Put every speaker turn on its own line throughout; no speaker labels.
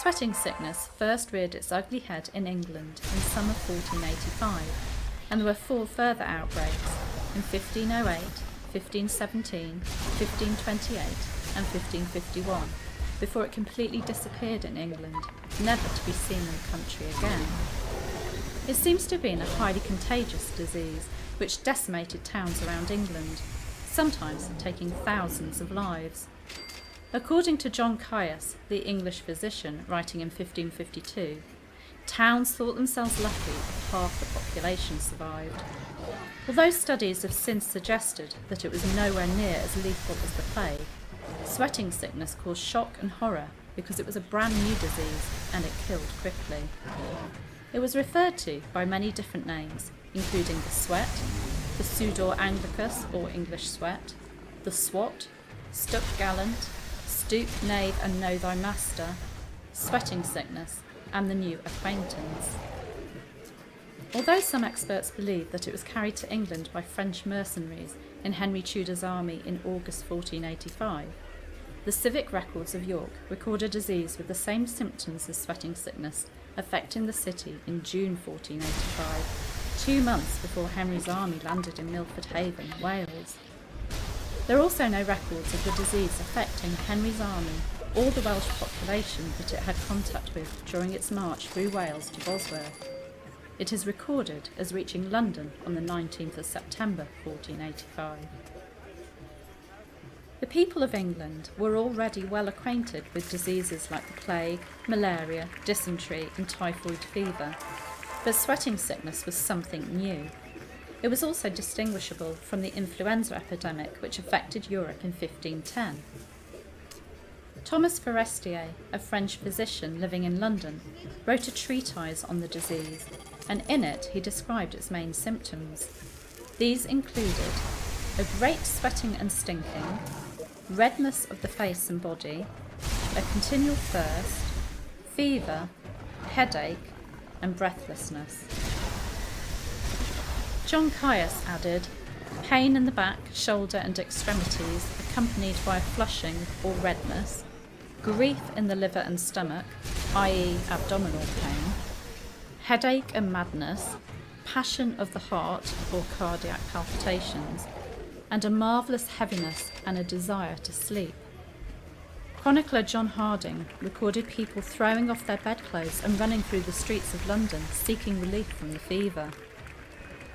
Sweating sickness first reared its ugly head in England in summer 1485, and there were 4 further outbreaks in 1508, 1517, 1528 and 1551, before it completely disappeared in England, never to be seen in the country again. It seems to have been a highly contagious disease which decimated towns around England, sometimes taking thousands of lives. According to John Caius, the English physician, writing in 1552, towns thought themselves lucky if half the population survived. Although studies have since suggested that it was nowhere near as lethal as the plague, sweating sickness caused shock and horror because it was a brand new disease and it killed quickly. It was referred to by many different names, including the sweat, the sudor anglicus or English sweat, the swat, stuck gallant, stoop, knave and know thy master, sweating sickness, and the new acquaintance. Although some experts believe that it was carried to England by French mercenaries in Henry Tudor's army in August 1485, the civic records of York record a disease with the same symptoms as sweating sickness affecting the city in June 1485, 2 months before Henry's army landed in Milford Haven, Wales. There are also no records of the disease affecting Henry's army or the Welsh population that it had contact with during its march through Wales to Bosworth. It is recorded as reaching London on the 19th of September 1485. The people of England were already well acquainted with diseases like the plague, malaria, dysentery and typhoid fever, but sweating sickness was something new. It was also distinguishable from the influenza epidemic which affected Europe in 1510. Thomas Forestier, a French physician living in London, wrote a treatise on the disease, and in it he described its main symptoms. These included a great sweating and stinking, redness of the face and body, a continual thirst, fever, headache, and breathlessness. John Caius added, pain in the back, shoulder and extremities accompanied by a flushing or redness, grief in the liver and stomach, i.e. abdominal pain, headache and madness, passion of the heart or cardiac palpitations, and a marvellous heaviness and a desire to sleep. Chronicler John Harding recorded people throwing off their bedclothes and running through the streets of London seeking relief from the fever.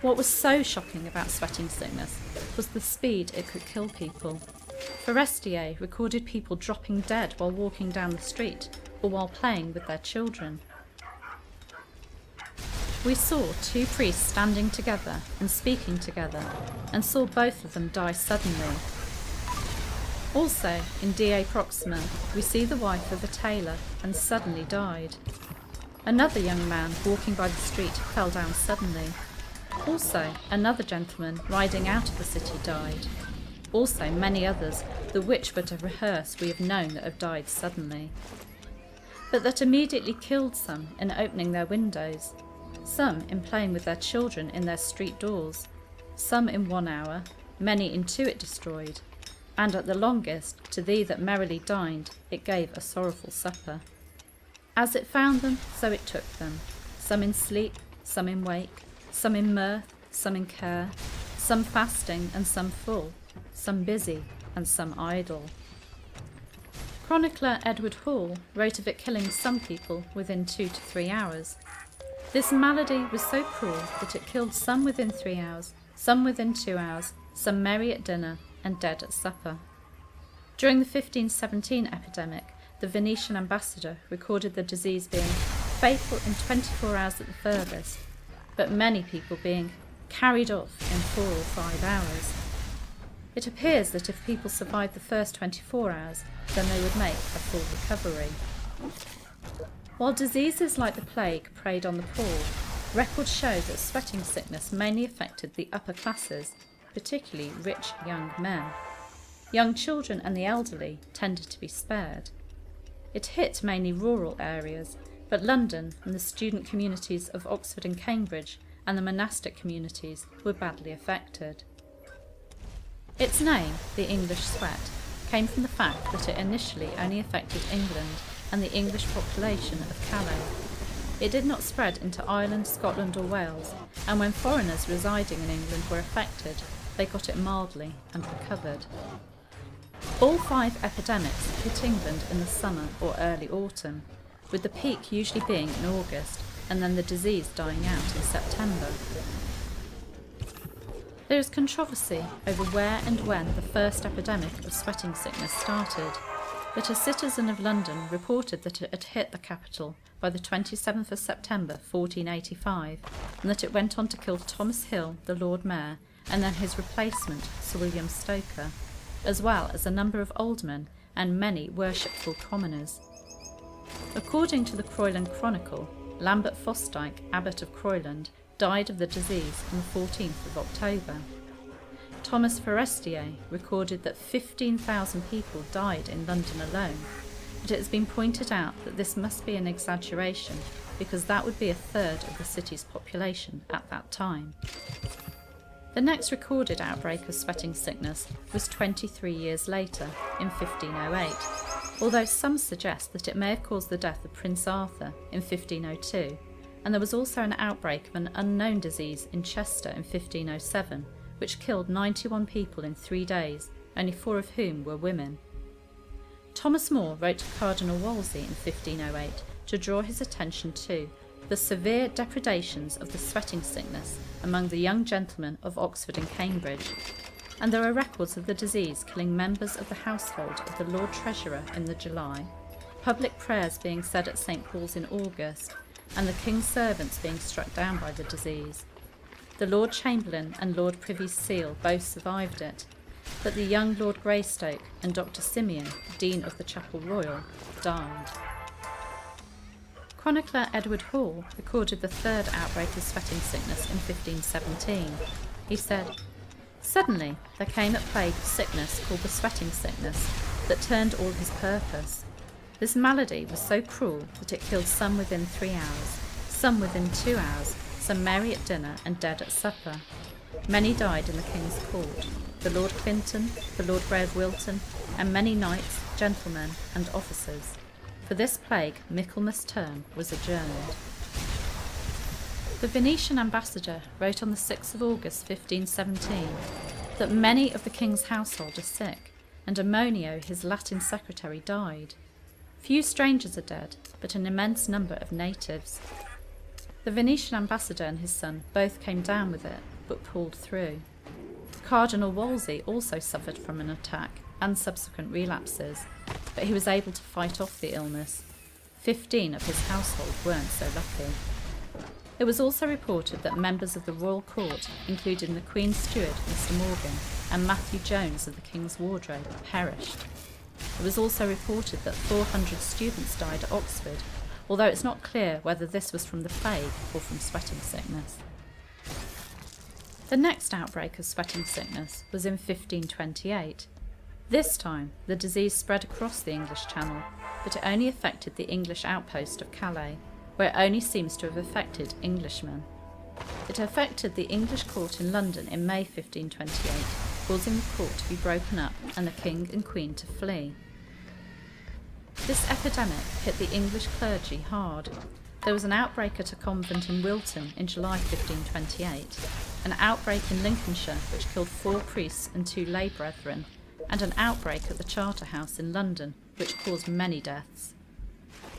What was so shocking about sweating sickness was the speed it could kill people. Forestier recorded people dropping dead while walking down the street or while playing with their children. We saw 2 priests standing together and speaking together, and saw both of them die suddenly. Also, in Die Proxima, we see the wife of a tailor and suddenly died. Another young man walking by the street fell down suddenly. Also, another gentleman riding out of the city died. Also, many others, the which but a rehearse we have known that have died suddenly. But that immediately killed some in opening their windows, some in playing with their children in their street doors, some in 1 hour, many in 2 it destroyed, and at the longest, to thee that merrily dined, it gave a sorrowful supper. As it found them, so it took them, some in sleep, some in wake, some in mirth, some in care, some fasting and some full, some busy and some idle. Chronicler Edward Hall wrote of it killing some people within 2 to 3 hours. This malady was so cruel that it killed some within 3 hours, some within 2 hours, some merry at dinner and dead at supper. During the 1517 epidemic, the Venetian ambassador recorded the disease being fatal in 24 hours at the furthest, but many people being carried off in 4 or 5 hours. It appears that if people survived the first 24 hours, then they would make a full recovery. While diseases like the plague preyed on the poor, records show that sweating sickness mainly affected the upper classes, particularly rich young men. Young children and the elderly tended to be spared. It hit mainly rural areas, but London and the student communities of Oxford and Cambridge and the monastic communities were badly affected. Its name, the English sweat, came from the fact that it initially only affected England and the English population of Calais. It did not spread into Ireland, Scotland or Wales, and when foreigners residing in England were affected, they got it mildly and recovered. All 5 epidemics hit England in the summer or early autumn, with the peak usually being in August and then the disease dying out in September. There is controversy over where and when the first epidemic of sweating sickness started, but a citizen of London reported that it had hit the capital by the 27th of September 1485, and that it went on to kill Thomas Hill, the Lord Mayor, and then his replacement, Sir William Stoker, as well as a number of aldermen and many worshipful commoners. According to the Croyland Chronicle, Lambert Fosdyke, Abbot of Croyland, died of the disease on the 14th of October. Thomas Forestier recorded that 15,000 people died in London alone, but it has been pointed out that this must be an exaggeration because that would be a third of the city's population at that time. The next recorded outbreak of sweating sickness was 23 years later, in 1508, although some suggest that it may have caused the death of Prince Arthur in 1502, and there was also an outbreak of an unknown disease in Chester in 1507, which killed 91 people in 3 days, only 4 of whom were women. Thomas More wrote to Cardinal Wolsey in 1508 to draw his attention to the severe depredations of the sweating sickness among the young gentlemen of Oxford and Cambridge, and there are records of the disease killing members of the household of the Lord Treasurer in the July, public prayers being said at St. Paul's in August, and the King's servants being struck down by the disease. The Lord Chamberlain and Lord Privy Seal both survived it, but the young Lord Greystoke and Dr. Simeon, Dean of the Chapel Royal, died. Chronicler Edward Hall recorded the third outbreak of sweating sickness in 1517. He said, "Suddenly there came a plague of sickness called the sweating sickness that turned all his purpose. This malady was so cruel that it killed some within 3 hours, some within 2 hours, some merry at dinner and dead at supper. Many died in the King's court, the Lord Clinton, the Lord Grey of Wilton, and many knights, gentlemen, and officers. For this plague Michaelmas term was adjourned." The Venetian ambassador wrote on the 6th of August 1517 that many of the King's household are sick, and Amonio, his Latin secretary, died. Few strangers are dead, but an immense number of natives. The Venetian ambassador and his son both came down with it, but pulled through. Cardinal Wolsey also suffered from an attack and subsequent relapses, but he was able to fight off the illness. 15 of his household weren't so lucky. It was also reported that members of the royal court, including the Queen's steward, Mr. Morgan, and Matthew Jones of the King's Wardrobe, perished. It was also reported that 400 students died at Oxford, although it's not clear whether this was from the plague or from sweating sickness. The next outbreak of sweating sickness was in 1528. This time, the disease spread across the English Channel, but it only affected the English outpost of Calais, where it only seems to have affected Englishmen. It affected the English court in London in May 1528, causing the court to be broken up and the King and Queen to flee. This epidemic hit the English clergy hard. There was an outbreak at a convent in Wilton in July 1528, an outbreak in Lincolnshire which killed 4 priests and 2 lay brethren, and an outbreak at the Charterhouse in London which caused many deaths.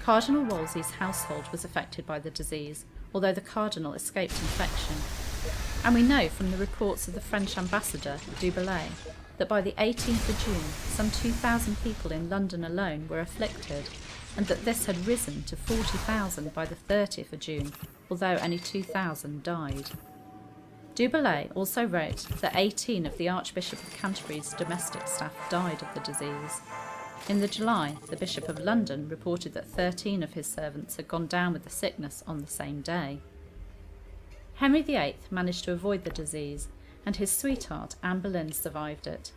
Cardinal Wolsey's household was affected by the disease, although the cardinal escaped infection. And we know from the reports of the French ambassador, Du Bellay, that by the 18th of June, some 2,000 people in London alone were afflicted, and that this had risen to 40,000 by the 30th of June, although only 2,000 died. Du Bellay also wrote that 18 of the Archbishop of Canterbury's domestic staff died of the disease. In the July, the Bishop of London reported that 13 of his servants had gone down with the sickness on the same day. Henry VIII managed to avoid the disease, and his sweetheart Anne Boleyn survived it.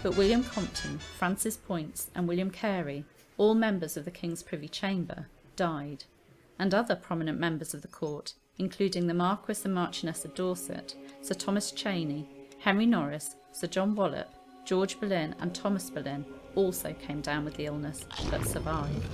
But William Compton, Francis Poyntz and William Carey, all members of the King's Privy Chamber, died, and other prominent members of the court, including the Marquess and Marchioness of Dorset, Sir Thomas Cheney, Henry Norris, Sir John Wallop, George Boleyn and Thomas Boleyn, also came down with the illness but survived.